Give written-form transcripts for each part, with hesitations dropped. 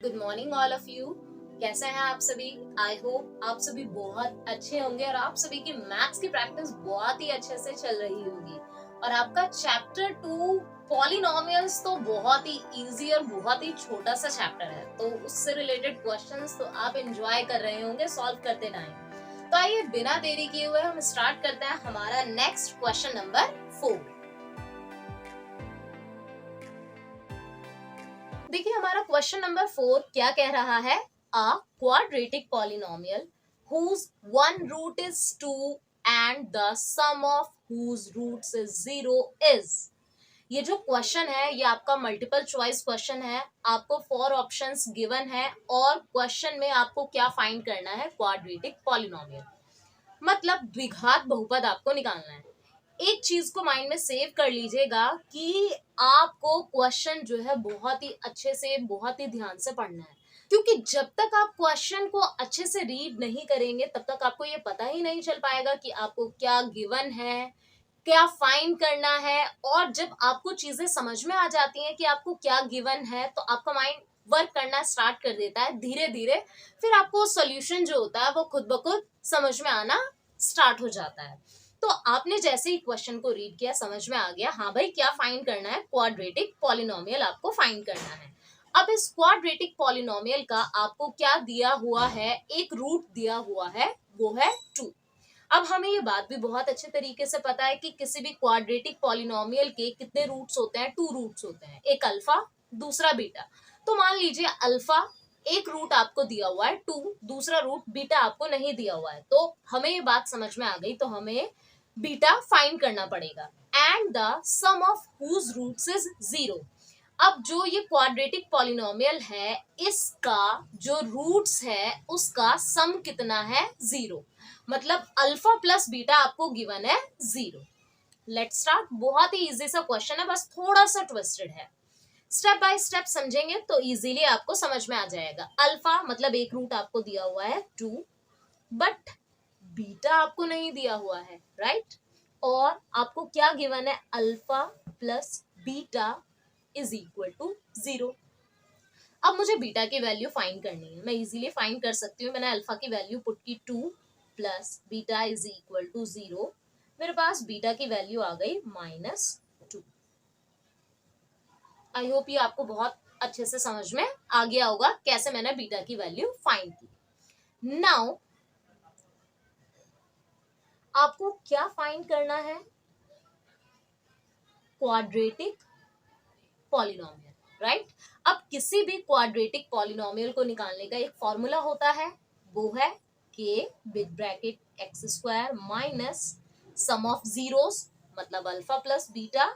Good morning all of you. कैसे हैं आप सभी? आई होप आप सभी बहुत अच्छे होंगे और आप सभी की मैथ्स की प्रैक्टिस बहुत ही अच्छे से चल रही होगी। और आपका चैप्टर 2 पॉलिनोमियल्स तो बहुत ही इजी और बहुत ही छोटा सा चैप्टर है, तो उससे रिलेटेड क्वेश्चंस तो आप एंजॉय कर रहे होंगे सॉल्व करते टाइम। तो आइए बिना देरी किए हुए हम स्टार्ट करते हैं हमारा नेक्स्ट क्वेश्चन नंबर 4। देखिए हमारा क्वेश्चन नंबर 4 क्या कह रहा है। A quadratic polynomial whose one root is 2 and the sum of whose roots is 0 is। ये जो क्वेश्चन है ये आपका मल्टीपल चॉइस क्वेश्चन है। आपको 4 ऑप्शंस गिवन है और क्वेश्चन में आपको क्या फाइंड करना है, क्वाड्रेटिक पॉलिनोमियल मतलब द्विघात बहुपद आपको निकालना है। एक चीज को माइंड में सेव कर लीजिएगा कि आपको क्वेश्चन जो है बहुत ही अच्छे से बहुत ही ध्यान से पढ़ना है, क्योंकि जब तक आप क्वेश्चन को अच्छे से रीड नहीं करेंगे तब तक आपको ये पता ही नहीं चल पाएगा कि आपको क्या गिवन है, क्या फाइंड करना है। और जब आपको चीजें समझ में आ जाती हैं कि आपको क्या गिवन है तो आपका माइंड वर्क करना स्टार्ट कर देता है धीरे धीरे। फिर आपको सॉल्यूशन जो होता है वो खुद ब खुद समझ में आना स्टार्ट हो जाता है। तो आपने जैसे ही क्वेश्चन को रीड किया समझ में आ गया, हाँ भाई क्या फाइंड करना है, क्वाड्रेटिक पॉलिनोमियल आपको फाइंड करना है। अब इस क्वाड्रेटिक पॉलिनोमियल का आपको क्या दिया हुआ है, एक रूट दिया हुआ है, वो है 2। अब हमें ये बात भी बहुत अच्छे तरीके से पता है कि किसी भी क्वाड्रेटिक पॉलिनोमियल के कितने रूट्स होते हैं, 2 रूट्स होते हैं, एक अल्फा दूसरा बीटा। तो मान लीजिए अल्फा एक रूट आपको दिया हुआ है 2, दूसरा रूट बीटा आपको नहीं दिया हुआ है, तो हमें ये बात समझ में आ गई। तो हमें बीटा फाइंड करना पड़ेगा and the sum of whose roots is 0। अब जो ये क्वाड्रेटिक पॉलिनोमियल है इसका जो रूट्स है उसका सम कितना है, 0। मतलब अल्फा प्लस बीटा आपको गिवन है 0। Let's start. बहुत ही इजी सा क्वेश्चन है, बस थोड़ा सा ट्विस्टेड है। स्टेप बाय स्टेप समझेंगे तो इजीली आपको समझ में आ जाएगा। अल्फा मतलब एक रूट आपको दिया हुआ है 2, बट बीटा आपको नहीं दिया हुआ है, राइट। और आपको क्या गिवन है, alpha plus beta is equal to 0। अब मुझे बीटा की वैल्यू फाइंड करनी है, मैं इजीली फाइंड कर सकती हूँ। मैंने अल्फा की वैल्यू पुट की 2 plus beta is equal to 0। मेरे पास बीटा की वैल्यू आ गई -2। आई होप ये आपको बहुत अच्छे से समझ में आ गया होगा कैसे मैंने बीटा की वैल्यू फाइंड की। नाउ आपको क्या फाइंड करना है, क्वाड्रेटिक पॉलिनोमियल, राइट। अब किसी भी क्वाड्रेटिक पॉलिनोमियल को निकालने का एक फॉर्मूला होता है, वो है के big bracket x square minus sum of zeros मतलब alpha plus beta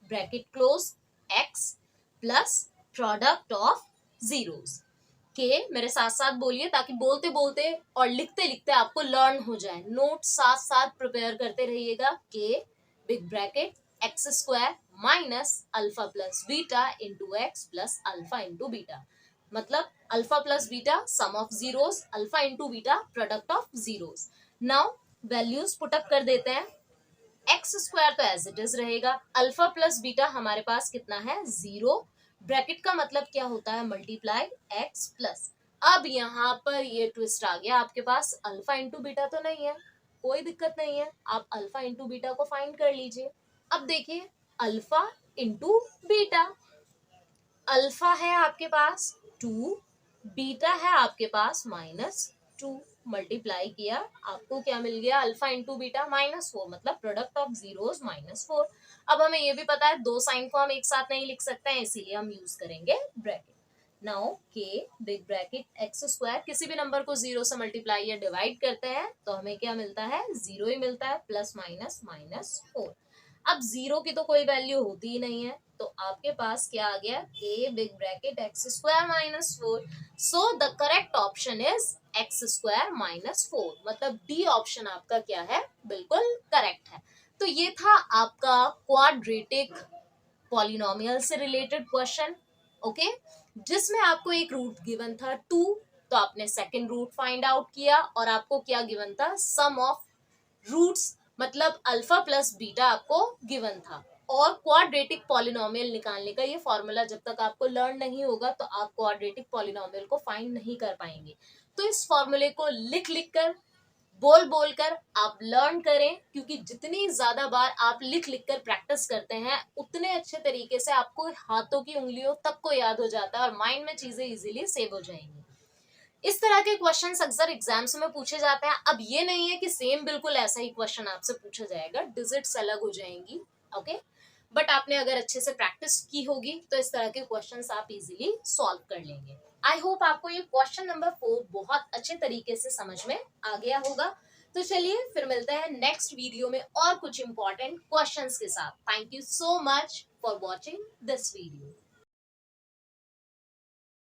bracket close x plus product of zeros. के मेरे साथ साथ बोलिए ताकि बोलते बोलते और लिखते लिखते आपको लर्न हो जाए। नोट साथ साथ प्रिपेयर करते रहिएगा। के big bracket x square minus alpha plus beta into x plus alpha into beta मतलब alpha plus beta sum of zeros, alpha into beta product of zeros. Now values put up कर देते हैं। X square तो as it is रहेगा, alpha plus beta हमारे पास कितना है 0, ब्रैकेट का मतलब क्या होता है मल्टीप्लाई एक्स प्लस। अब यहाँ पर ये ट्विस्ट आ गया, आपके पास अल्फा इंटू बीटा तो नहीं है, कोई दिक्कत नहीं है, आप अल्फा इंटू बीटा को फाइंड कर लीजिए। अब देखिए अल्फा इंटू बीटा, अल्फा है आपके पास 2, बीटा है आपके पास -2, मल्टीप्लाई किया आपको क्या मिल गया, अल्फा इंटू बीटा -4 मतलब प्रोडक्ट ऑफ जीरोस -4। अब हमें ये भी पता है दो साइन को हम एक साथ नहीं लिख सकते हैं, इसीलिए हम यूज करेंगे ब्रैकेट। नाउ के बिग ब्रैकेट एक्स स्क्वायर, किसी भी नंबर को 0 से मल्टीप्लाई या डिवाइड करते हैं तो हमें क्या मिलता है, 0 ही मिलता है, प्लस माइनस -4। अब 0 की तो कोई वैल्यू होती ही नहीं है, तो आपके पास क्या आ गया, a big bracket x square -4। So the correct option is x square -4 मतलब डी ऑप्शन आपका क्या है, बिल्कुल करेक्ट है। तो ये था आपका क्वाड्रेटिक पॉलिनोमियल से रिलेटेड क्वेश्चन, ओके, जिसमें आपको एक रूट गिवन था 2, तो आपने सेकंड रूट फाइंड आउट किया और आपको क्या गिवन था, सम ऑफ रूट्स मतलब अल्फा प्लस बीटा आपको गिवन था और क्वाड्रेटिक पॉलिनोमियल निकालने का ये फॉर्मूला जब तक आपको लर्न नहीं होगा तो आप क्वाड्रेटिक पॉलिनोमियल को फाइंड नहीं कर पाएंगे। तो इस फॉर्मूले को लिख लिख कर, बोल बोल कर आप लर्न करें, क्योंकि जितनी ज्यादा बार आप लिख लिख कर प्रैक्टिस करते हैं उतने अच्छे तरीके से आपको हाथों की उंगलियों तक को याद हो जाता है और माइंड में चीजें इजीली सेव हो जाएंगी। इस तरह के क्वेश्चंस अक्सर एग्जाम्स में पूछे जाते हैं। अब ये नहीं है कि सेम बिल्कुल ऐसा ही क्वेश्चन आपसे पूछा जाएगा, डिजिट्स अलग हो जाएंगी, ओके। बट आपने अगर अच्छे से प्रैक्टिस की होगी तो इस तरह के क्वेश्चंस आप इजीली सॉल्व कर लेंगे। आई होप आपको ये क्वेश्चन नंबर 4 बहुत अच्छे तरीके से समझ में आ गया होगा। तो चलिए फिर मिलते हैं नेक्स्ट वीडियो में और कुछ इंपॉर्टेंट क्वेश्चंस के साथ। Thank you so much for watching this video.